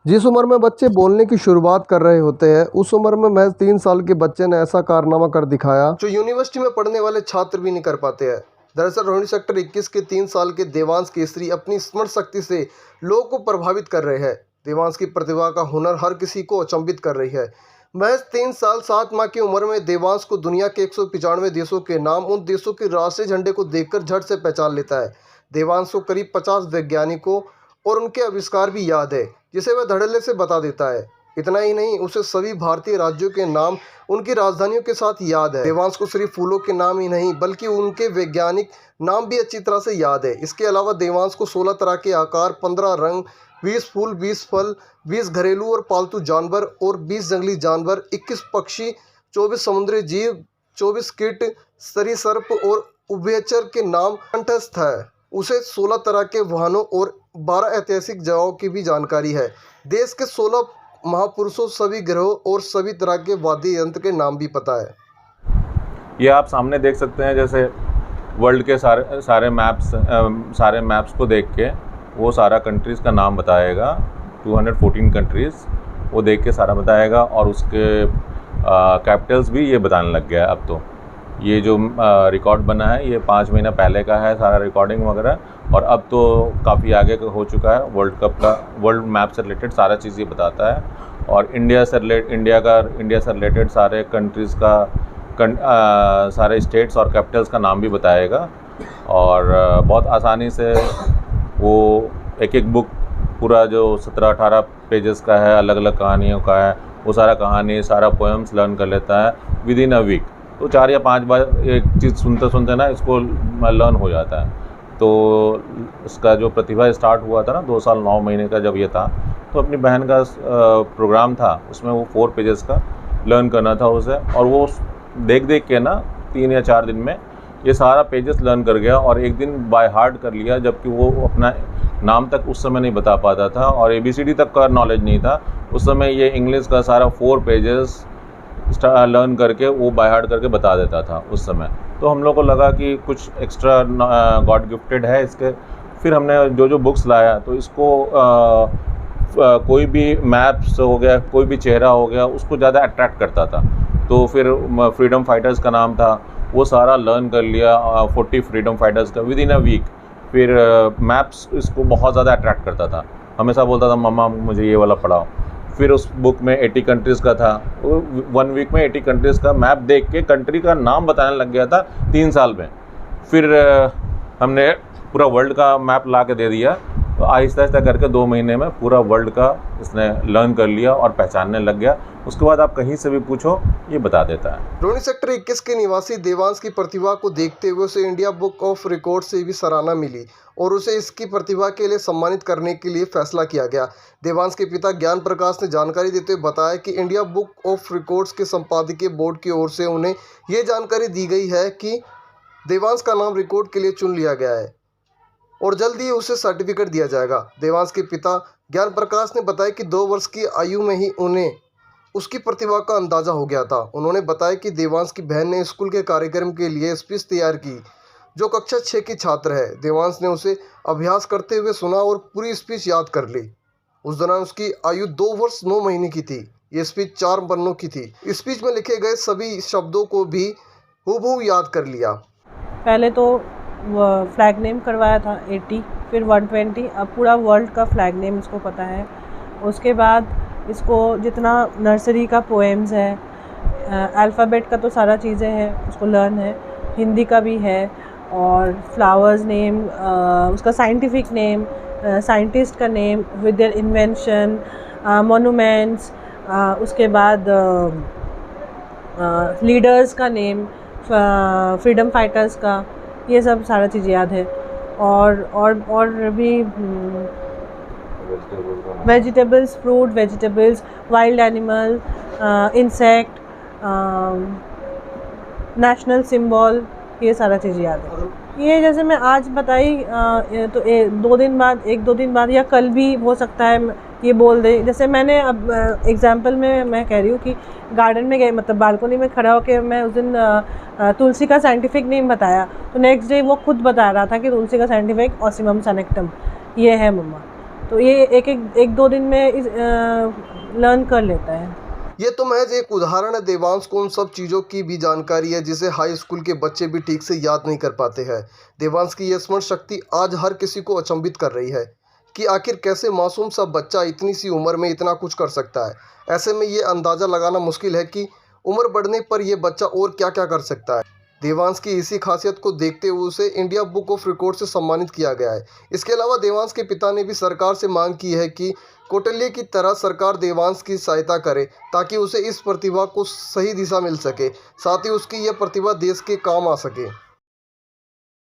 जिस उम्र में बच्चे बोलने की शुरुआत कर रहे होते हैं, उस उम्र में महज 3 साल के बच्चे ने ऐसा कारनामा कर दिखाया जो यूनिवर्सिटी में पढ़ने वाले छात्र भी नहीं कर पाते हैं। दरअसल रोहिणी सेक्टर 21 के 3 साल के देवांश केसरी अपनी स्मरण शक्ति से लोगों को प्रभावित कर रहे हैं। देवांश की प्रतिभा का हुनर हर किसी को अचंभित कर रही है। महज 3 साल 7 माह की उम्र में देवांश को दुनिया के 195 देशों के नाम, उन देशों के राष्ट्रीय झंडे को देखकर झट से पहचान लेता है। देवांश को करीब 50 वैज्ञानिकों और उनके आविष्कार भी याद है, जिसे वह धड़ल्ले से बता देता है। इतना ही नहीं, उसे सभी भारतीय राज्यों के नाम उनकी राजधानियों के साथ याद है। देवांश को सिर्फ फूलों के नाम ही नहीं, बल्कि उनके वैज्ञानिक नाम भी अच्छी तरह से याद है। इसके अलावा देवांश को 16 तरह के आकार, 15 रंग, 20 फूल, 20 फल, 20 घरेलू और पालतू जानवर और 20 जंगली जानवर, 21 पक्षी, 24 समुद्री जीव, 24 कीट, सरीसृप और उभयचर के नाम कंठस्थ है। उसे 16 तरह के वाहनों और 12 ऐतिहासिक जगहों की भी जानकारी है। देश के 16 महापुरुषों, सभी ग्रहों और सभी तरह के वाद्य यंत्र के नाम भी पता है। ये आप सामने देख सकते हैं, जैसे वर्ल्ड के सारे मैप्स को देख के वो सारा कंट्रीज़ का नाम बताएगा। 214 कंट्रीज़ वो देख के सारा बताएगा, और उसके कैपिटल्स भी ये बताने लग गया है अब तो। ये जो रिकॉर्ड बना है ये 5 महीना पहले का है सारा रिकॉर्डिंग वगैरह, और अब तो काफ़ी आगे का हो चुका है। वर्ल्ड कप का, वर्ल्ड मैप से रिलेटेड सारा चीज़ ये बताता है, और इंडिया से रिलेटेड सारे कंट्रीज़ का सारे स्टेट्स और कैपिटल्स का नाम भी बताएगा। और बहुत आसानी से वो एक बुक पूरा जो 17-18 पेजेस का है, अलग अलग कहानियों का है, वो सारा कहानी, सारा पोएम्स लर्न कर लेता है विद इन अ वीक। तो 4 या 5 बार एक चीज़ सुनते सुनते ना इसको लर्न हो जाता है। तो इसका जो प्रतिभा स्टार्ट हुआ था ना 2 साल 9 महीने का जब ये था, तो अपनी बहन का प्रोग्राम था, उसमें वो 4 पेजेस का लर्न करना था उसे, और वो देख देख के ना 3 या 4 दिन में ये सारा पेजेस लर्न कर गया, और एक दिन बाय हार्ट कर लिया, जबकि वो अपना नाम तक उस समय नहीं बता पाता था और ABCD तक का नॉलेज नहीं था उस समय। ये इंग्लिश का सारा 4 पेजेस लर्न करके वो बाय हार्ट करके बता देता था उस समय। तो हम लोग को लगा कि कुछ एक्स्ट्रा गॉड गिफ्टेड है इसके। फिर हमने जो बुक्स लाया, तो इसको कोई भी मैप्स हो गया, कोई भी चेहरा हो गया, उसको ज़्यादा अट्रैक्ट करता था। तो फिर फ्रीडम फाइटर्स का नाम था, वो सारा लर्न कर लिया, 40 फ्रीडम फाइटर्स का विद इन अ वीक। फिर मैप्स इसको बहुत ज़्यादा अट्रैक्ट करता था, हमेशा बोलता था मम्मा मुझे ये वाला पढ़ाओ। फिर उस बुक में 80 कंट्रीज़ का था, 1 वीक में 80 कंट्रीज़ का मैप देख के कंट्री का नाम बताने लग गया था 3 साल में। फिर हमने पूरा वर्ल्ड का मैप ला के दे दिया, तो आहिस्ता आहिस्ता करके 2 महीने में पूरा वर्ल्ड का इसने लर्न कर लिया और पहचानने लग गया। उसके बाद आप कहीं से भी पूछो ये बता देता है। रोहिणी सेक्टर 21 के निवासी देवांश की प्रतिभा को देखते हुए उसे इंडिया बुक ऑफ रिकॉर्ड से भी सराहना मिली और उसे इसकी प्रतिभा के लिए सम्मानित करने के लिए फैसला किया गया। देवांश के पिता ज्ञान प्रकाश ने जानकारी देते हुए बताया कि इंडिया बुक ऑफ रिकॉर्ड्स के संपादकीय बोर्ड की ओर से उन्हें ये जानकारी दी गई है कि देवांश का नाम रिकॉर्ड के लिए चुन लिया गया है और जल्द ही उसे सर्टिफिकेट दिया जाएगा। देवांश के पिता ज्ञान प्रकाश ने बताया कि 2 वर्ष की आयु में ही उन्हें उसकी प्रतिभा का अंदाजा हो गया था। उन्होंने बताया कि देवांश की बहन ने स्कूल के कार्यक्रम के लिए स्पीच तैयार की, जो कक्षा 6 की छात्र है। देवांश ने उसे अभ्यास करते हुए सुना और पूरी स्पीच याद कर ली। उस दौरान उसकी आयु 2 वर्ष 9 महीने की थी। ये स्पीच 4 पन्नों की थी। स्पीच में लिखे गए सभी शब्दों को भी हूबहू याद कर लिया। पहले तो फ्लैग नेम करवाया था 80, फिर 120, अब पूरा वर्ल्ड का फ्लैग नेम इसको पता है। उसके बाद इसको जितना नर्सरी का पोएम्स है, अल्फ़ाबेट का तो सारा चीज़ें हैं उसको लर्न है, हिंदी का भी है, और फ्लावर्स नेम, उसका साइंटिफिक नेम, साइंटिस्ट का name with their invention, monuments, उसके बाद लीडर्स का नेम, फ्रीडम फाइटर्स का, ये सब सारा चीज़ याद है। और भी vegetables, fruit, vegetables, wild animal, insect, national symbol, ये सारा चीज़ याद है। ये जैसे मैं आज बताई तो 1-2 दिन बाद या कल भी हो सकता है ये बोल दे। जैसे मैंने अब एग्जांपल में मैं कह रही हूँ कि गार्डन में गए, मतलब बालकनी में खड़ा होकर मैं उस दिन तुलसी का साइंटिफिक नेम बताया, तो नेक्स्ट डे वो खुद बता रहा था कि तुलसी का साइंटिफिक ऑसिमम सनेक्टम ये है मम्मा। तो ये एक दो दिन में लर्न कर लेता है। ये तो महज एक उदाहरण है। देवांश को उन सब चीज़ों की भी जानकारी है जिसे हाई स्कूल के बच्चे भी ठीक से याद नहीं कर पाते हैं। देवांश की यह स्मरण शक्ति आज हर किसी को अचंभित कर रही है कि आखिर कैसे मासूम सा बच्चा इतनी सी उम्र में इतना कुछ कर सकता है। ऐसे में ये अंदाज़ा लगाना मुश्किल है कि उम्र बढ़ने पर यह बच्चा और क्या क्या कर सकता है। देवांश की इसी खासियत को देखते हुए उसे इंडिया बुक ऑफ रिकॉर्ड से सम्मानित किया गया है। इसके अलावा देवांश के पिता ने भी सरकार से मांग की है कि कौटिल्य की तरह सरकार देवांश की सहायता करे ताकि उसे इस प्रतिभा को सही दिशा मिल सके, साथ ही उसकी यह प्रतिभा देश के काम आ सके।